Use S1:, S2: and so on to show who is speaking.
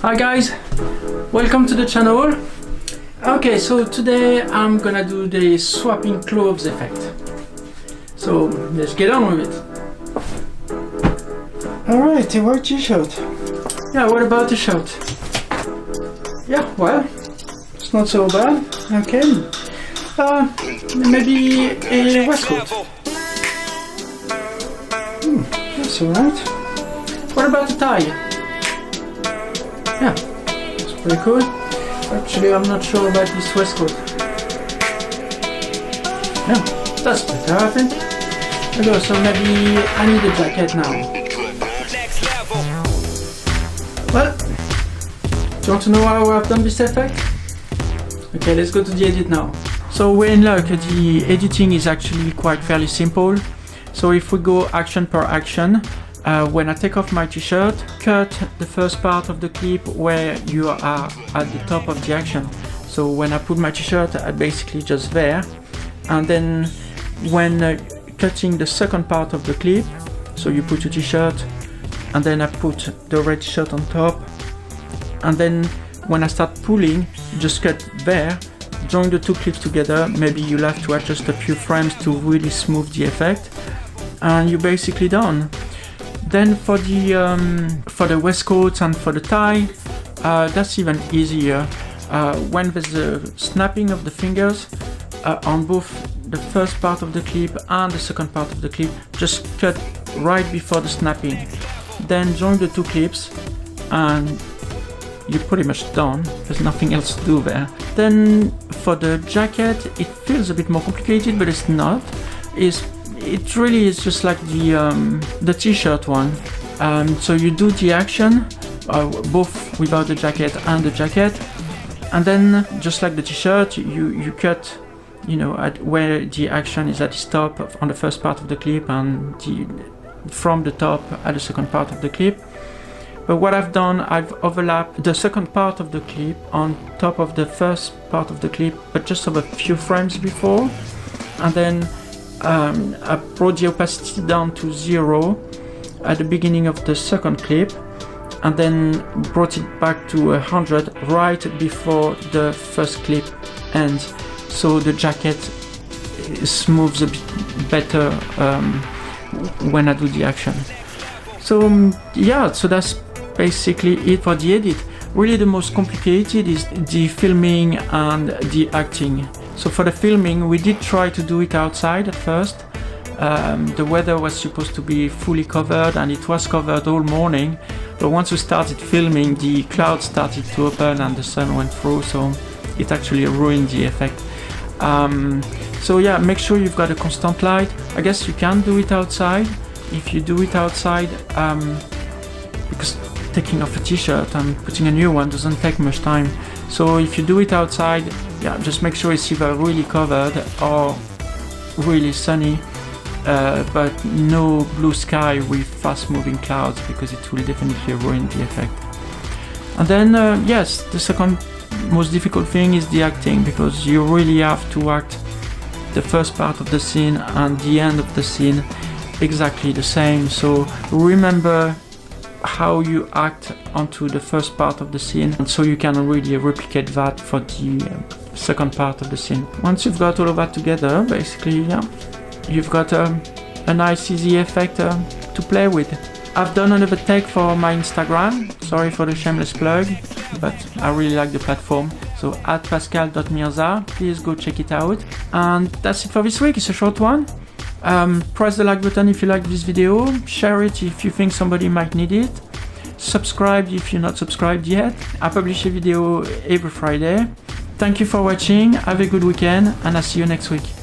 S1: Hi guys, welcome to the channel. Okay, so today I'm gonna do the swapping clothes effect. So let's get on with it. Alright, a white t-shirt. Yeah, what about the shirt? Yeah, well, it's not so bad. Okay. Maybe a waistcoat. That's alright. What about the tie? Yeah, it's pretty cool. Actually, I'm not sure about this waistcoat. Yeah, that's better, I think. Okay, so maybe I need a jacket now. Well, do you want to know how I've done this effect? Okay, let's go to the edit now. So we're in luck, the editing is actually quite fairly simple. So if we go action per action, when I take off my t-shirt, cut the first part of the clip where you are at the top of the action. So when I put my t-shirt, I basically just there. And then when cutting the second part of the clip, so you put your t-shirt, and then I put the red shirt on top. And then when I start pulling, just cut there, join the two clips together. Maybe you'll have to adjust a few frames to really smooth the effect. And you're basically done. Then for the waistcoats and for the tie, that's even easier. When there's a snapping of the fingers on both the first part of the clip and the second part of the clip, just cut right before the snapping. Then join the two clips and you're pretty much done. There's nothing else to do there. Then for the jacket, it feels a bit more complicated, but it's not. It really is just like the t-shirt one. So you do the action, both without the jacket and the jacket, and then just like the t-shirt, you cut, at where the action is at the top on the first part of the clip and from the top at the second part of the clip. But what I've done, I've overlapped the second part of the clip on top of the first part of the clip, but just of a few frames before, and then I brought the opacity down to 0 at the beginning of the second clip, and then brought it back to 100 right before the first clip ends, so the jacket smooths a bit better when I do the action. So yeah, so that's basically it for the edit. Really the most complicated is the filming and the acting. So for the filming, we did try to do it outside at first. The weather was supposed to be fully covered, and it was covered all morning. But once we started filming, the clouds started to open and the sun went through, so it actually ruined the effect. So yeah, make sure you've got a constant light. I guess you can do it outside. If you do it outside, because taking off a t-shirt and putting a new one doesn't take much time. So if you do it outside, yeah, just make sure it's either really covered or really sunny, but no blue sky with fast moving clouds, because it will definitely ruin the effect. And then yes, the second most difficult thing is the acting, because you really have to act the first part of the scene and the end of the scene exactly the same. So remember how you act onto the first part of the scene, and so you can really replicate that for the second part of the scene. Once you've got all of that together, basically, yeah, you've got a nice easy effect to play with. I've done another take for my Instagram. Sorry for the shameless plug, but I really like the platform. So at pascal.mirza, please go check it out. And that's it for this week. It's a short one. Press the like button if you like this video, share it if you think somebody might need it, subscribe if you're not subscribed yet. I publish a video every Friday. Thank you for watching, have a good weekend, and I'll see you next week.